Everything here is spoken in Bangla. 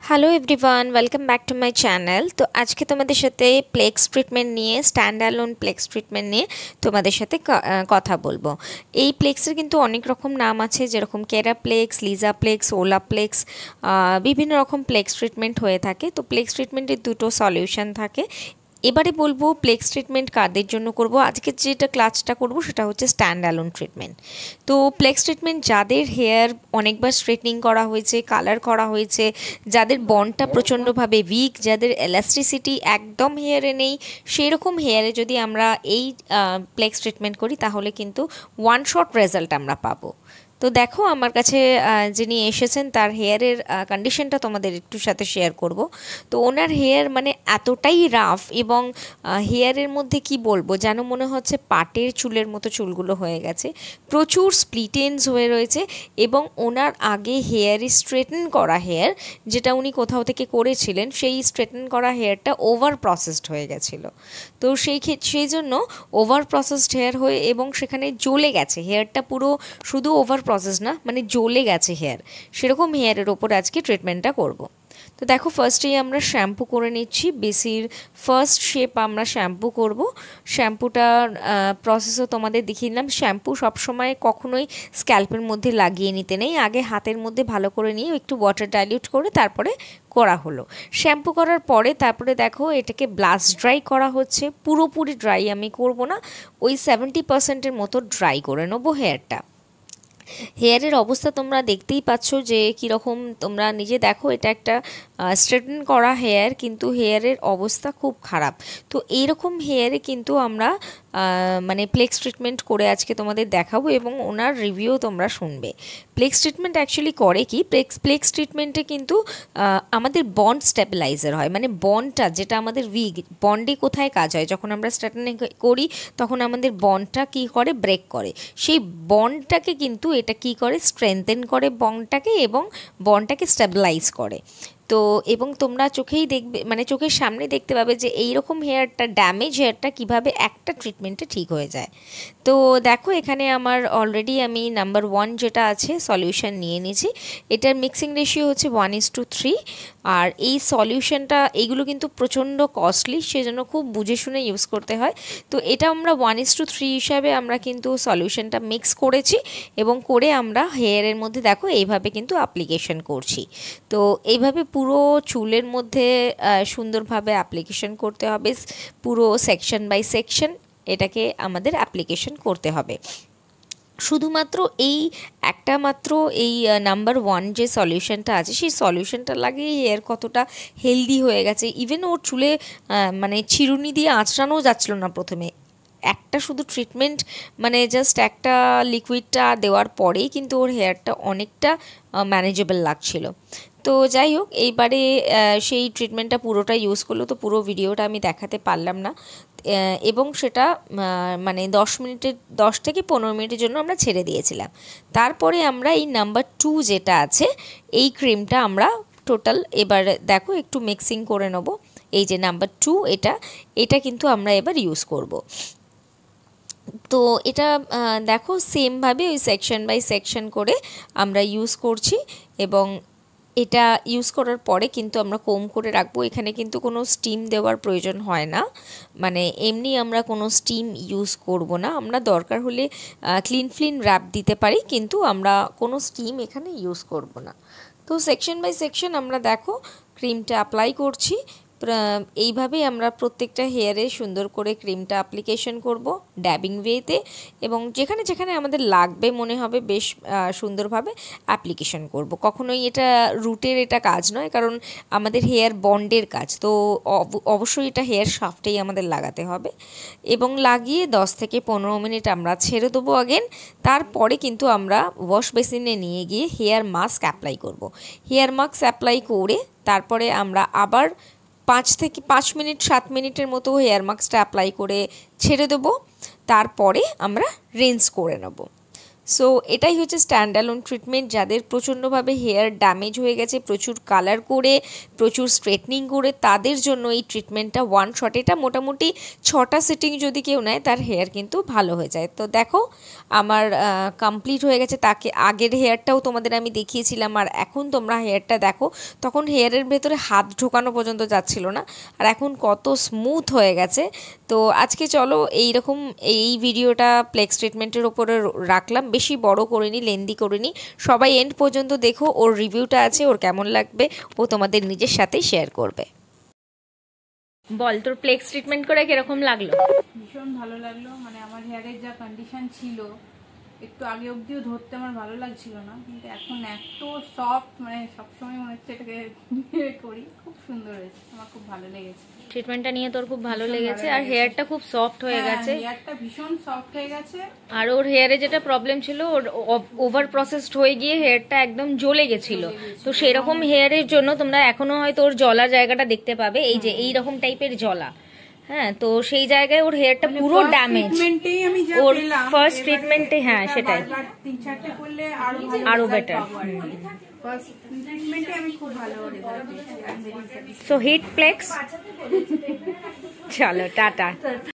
Hello everyone, welcome back to my channel. তো আজকে তোমাদের সাথে প্লেক্স ট্রিটমেন্ট নিয়ে, স্ট্যান্ড অ্যালোন প্লেক্স ট্রিটমেন্ট নিয়ে তোমাদের সাথে কথা বলবো। এই প্লেক্সের কিন্তু অনেক রকম নাম আছে, যেরকম কেরাপ্লেক্স, লিজাপ্লেক্স, ওলাপ্লেক্স, বিভিন্ন রকম প্লেক্স ট্রিটমেন্ট হয়ে থাকে। তো প্লেক্স ট্রিটমেন্টের দুটো সলিউশন থাকে। এবারে বলবো প্লেক্স ট্রিটমেন্ট কাদের জন্য করব। আজকে যেটা ক্লাসটা করব সেটা হচ্ছে স্ট্যান্ড অ্যালোন ট্রিটমেন্ট। তো প্লেক্স ট্রিটমেন্ট যাদের হেয়ার অনেকবার স্ট্রেটনিং করা হয়েছে, কালার করা হয়েছে, যাদের বন্ডটা প্রচণ্ডভাবে উইক, যাদের এলাস্টিসিটি একদম হেয়ারে নেই, সেই রকম হেয়ারে যদি আমরা এই প্লেক্স ট্রিটমেন্ট করি তাহলে কিন্তু ওয়ান শট রেজাল্ট আমরা পাবো। তো দেখো আমার কাছে যিনি এসেছেন তার হেয়ারের কন্ডিশনটা তোমাদের একটু সাথে শেয়ার করব। তো ওনার হেয়ার মানে এতটাই রাফ এবং হেয়ারের মধ্যে কি বলবো, যেন মনে হচ্ছে পাটের চুলের মতো চুলগুলো হয়ে গেছে, প্রচুর স্প্লিট এন্ডস হয়ে রয়েছে এবং ওনার আগে হেয়ারে স্ট্রেটন করা হেয়ার যেটা উনি কোথাও থেকে করেছিলেন, সেই স্ট্রেটন করা হেয়ারটা ওভার প্রসেসড হয়ে গেছিলো। তো সেই জন্য ওভার প্রসেসড হেয়ার হয়ে এবং সেখানে জ্বলে গেছে হেয়ারটা, পুরো শুধু ওভার প্রসেস না, মানে জ্বলে গেছে হেয়ার, সেরকম হেয়ারের ওপর আজকে ট্রিটমেন্টটা করব। তো দেখো ফার্স্টেই আমরা শ্যাম্পু করে নিচ্ছি। বেসির ফার্স্ট শেপ আমরা শ্যাম্পু করব। শ্যাম্পুটার প্রসেসও তোমাদের দেখিয়ে দিলাম। শ্যাম্পু সবসময় কখনোই স্ক্যাল্পের মধ্যে লাগিয়ে নিতে নেই, আগে হাতের মধ্যে ভালো করে নিয়ে একটু ওয়াটার ডাইলিউট করে তারপরে করা হলো। শ্যাম্পু করার পরে তারপরে দেখো এটাকে ব্লাস্ট ড্রাই করা হচ্ছে। পুরোপুরি ড্রাই আমি করব না, ওই 70%-এর মতো ড্রাই করে নেবো হেয়ারটা। হেয়ারের অবস্থা তোমরা দেখতেই পাচ্ছ যে কীরকম, তোমরা নিজে দেখো, এটা একটা স্ট্রেটন করা হেয়ার, কিন্তু হেয়ারের অবস্থা খুব খারাপ। তো এইরকম হেয়ারে কিন্তু আমরা মানে প্লেক্স ট্রিটমেন্ট করে আজকে তোমাদের দেখাবো এবং ওনার রিভিউ তোমরা শুনবে। প্লেক্স ট্রিটমেন্ট অ্যাকচুয়ালি করে কি, প্লেক্স ট্রিটমেন্টে কিন্তু আমাদের বন্ড স্টেবিলাইজার হয়, মানে বন্ডটা যেটা আমাদের উইক, বন্ডে কোথায় কাজ হয়, যখন আমরা স্ট্রেটনিং করি তখন আমাদের বন্ডটা কী করে, ব্রেক করে। সেই বন্ডটাকে কিন্তু এটা কী করে, স্ট্রেংথেন করে বন্ডটাকে এবং বন্ডটাকে স্টেবিলাইজ করে। তো এবং তোমরা চোখেই দেখবে, মানে চোখের সামনে দেখতে পাবে যে এই রকম হেয়ারটা, ড্যামেজ হেয়ারটা কিভাবে একটা ট্রিটমেন্টে ঠিক হয়ে যায়। তো দেখো এখানে আমার অলরেডি আমি নাম্বার 1 যেটা আছে সলিউশন নিয়ে নিয়েছি। এটার মিক্সিং রেশিও হচ্ছে 1:3। আর এই সলিউশনটা, এইগুলো কিন্তু প্রচণ্ড কস্টলি, সেজন্য খুব বুঝে শুনে ইউজ করতে হয়। তো এটা আমরা 1:3 হিসাবে আমরা কিন্তু সলিউশনটা মিক্স করেছি এবং করে আমরা হেয়ারের মধ্যে দেখো এইভাবে কিন্তু অ্যাপ্লিকেশন করছি। তো এইভাবে পুরো চুলের মধ্যে সুন্দরভাবে অ্যাপ্লিকেশন করতে হবে, পুরো সেকশন বাই সেকশন এটাকে আমাদের অ্যাপ্লিকেশন করতে হবে। শুধুমাত্র এই একটা মাত্র এই নাম্বার 1 যে সলিউশনটা আছে, সেই সলিউশনটা লাগিয়ে হেয়ার কতটা হেলদি হয়ে গেছে। ইভেন ওর চুলে মানে চিরুনি দিয়ে আঁচড়ানো যাচ্ছিল না প্রথমে, একটা শুধু ট্রিটমেন্ট মানে জাস্ট একটা লিকুইডটা দেওয়ার পরেই কিন্তু ওর হেয়ারটা অনেকটা ম্যানেজেবল লাগছিল। তো যাই হোক, এইবারে সেই ট্রিটমেন্টটা পুরোটা ইউজ করলো, তো পুরো ভিডিওটা আমি দেখাতে পারলাম না এবং সেটা মানে 10 থেকে 15 মিনিটের জন্য আমরা ছেড়ে দিয়েছিলাম। তারপরে আমরা এই নাম্বার 2 যেটা আছে এই ক্রিমটা আমরা টোটাল এবার দেখো একটু মিক্সিং করে নেব। এই যে নাম্বার 2 এটা কিন্তু আমরা এবার ইউজ করব। তো এটা দেখো সেমভাবে ওই সেকশন বাই সেকশন করে আমরা ইউজ করছি এবং এটা ইউজ করার পরে কিন্তু আমরা কোম করে রাখবো। এখানে কিন্তু কোনো স্টিম দেওয়ার প্রয়োজন হয় না, মানে এমনি আমরা কোনো স্টিম ইউজ করব না। আমরা দরকার হলে ক্লিন র্যাপ দিতে পারি, কিন্তু আমরা কোনো স্টিম এখানে ইউজ করব না। তো সেকশন বাই সেকশন আমরা দেখো ক্রিমটা অ্যাপ্লাই করছি। এইভাবেই আমরা প্রত্যেকটা হেয়ারে সুন্দর করে ক্রিমটা অ্যাপ্লিকেশন করব ড্যাবিং ওয়েতে, এবং যেখানে যেখানে আমাদের লাগবে মনে হবে বেশ সুন্দরভাবে অ্যাপ্লিকেশন করব। কখনোই এটা রুটের এটা কাজ নয়, কারণ আমাদের হেয়ার বন্ডের কাজ, তো অবশ্যই এটা হেয়ার শাফটেই আমাদের লাগাতে হবে। এবং লাগিয়ে 10 থেকে 15 মিনিট আমরা ছেড়ে দেবো আগেন। তারপরে কিন্তু আমরা ওয়াশ বেসিনে নিয়ে গিয়ে হেয়ার মাস্ক অ্যাপ্লাই করব। হেয়ার মাস্ক অ্যাপ্লাই করে তারপরে আমরা আবার 5 মিনিট 7 মিনিটের মতো হেয়ার মাস্কটা অ্যাপ্লাই করে ছেড়ে দেবো। তারপরে আমরা রিন্স করে নেব। সো এটাই হচ্ছে স্ট্যান্ড অ্যালোন ট্রিটমেন্ট। যাদের প্রচণ্ডভাবে হেয়ার ড্যামেজ হয়ে গেছে, প্রচুর কালার করে, প্রচুর স্ট্রেটনিং করে, তাদের জন্য এই ট্রিটমেন্টটা ওয়ান শট। এটা মোটামুটি 6টা সিটিং যদি কেউ নেয় তার হেয়ার কিন্তু ভালো হয়ে যায়। তো দেখো আমার কমপ্লিট হয়ে গেছে। তাকে আগের হেয়ারটাও তোমাদের আমি দেখিয়েছিলাম, আর এখন তোমরা হেয়ারটা দেখো, তখন হেয়ারের ভেতরে হাত ঢোকানো পর্যন্ত যাচ্ছিল না, আর এখন কত স্মুথ হয়ে গেছে। তো আজকে চলো এইরকম এই ভিডিওটা প্লেক্স ট্রিটমেন্টের ওপরে রাখলাম, বেশি বড় করিনি, লেন্দি করিনি। সবাই এন্ড পর্যন্ত দেখো, ওর রিভিউটা আছে, ওর কেমন লাগবে ও তোমাদের নিজের সাথেই শেয়ার করবে। বল, তোর প্লেক্স ট্রিটমেন্ট করে কিরকম লাগলো? ভীষণ ভালো লাগলো। মানে আমার হেয়ারের যা কন্ডিশন ছিল, একটু আগে অবধিও ধরতে আমার ভালো লাগছিল না, কিন্তু এখন এত সফট, মানে সবসময় মনে হচ্ছে এটাকে করি। খুব সুন্দর হয়েছে, আমার খুব ভালো লেগেছে। ট্রিটমেন্টটা নিয়ে তোর খুব ভালো লেগেছে, আর হেয়ারটা খুব সফট হয়ে গেছে। হেয়ারটা ভীষণ সফট হয়ে গেছে। আর ওর হেয়ারে যেটা প্রবলেম ছিল, ওর ওভার প্রসেসড হয়ে গিয়ে হেয়ারটা একদম জ্বলে গেছিল। তো সেই রকম হেয়ারের জন্য তোমরা এখনো হয়তো ওর জলার জায়গাটা দেখতে পাবে, এই যে এই রকম টাইপের জলা। হ্যাঁ, তো সেই জায়গায় ওর হেয়ারটা পুরো ড্যামেজ। ওর ফার্স্ট ট্রিটমেন্টে, হ্যাঁ সেটাই, 3-4টে করলে আরো বেটার। ফার্স্ট ট্রিটমেন্টে আমি খুব ভালো রেজাল্ট পেয়েছি। সো হিট প্লেক্স। চলো টাটা।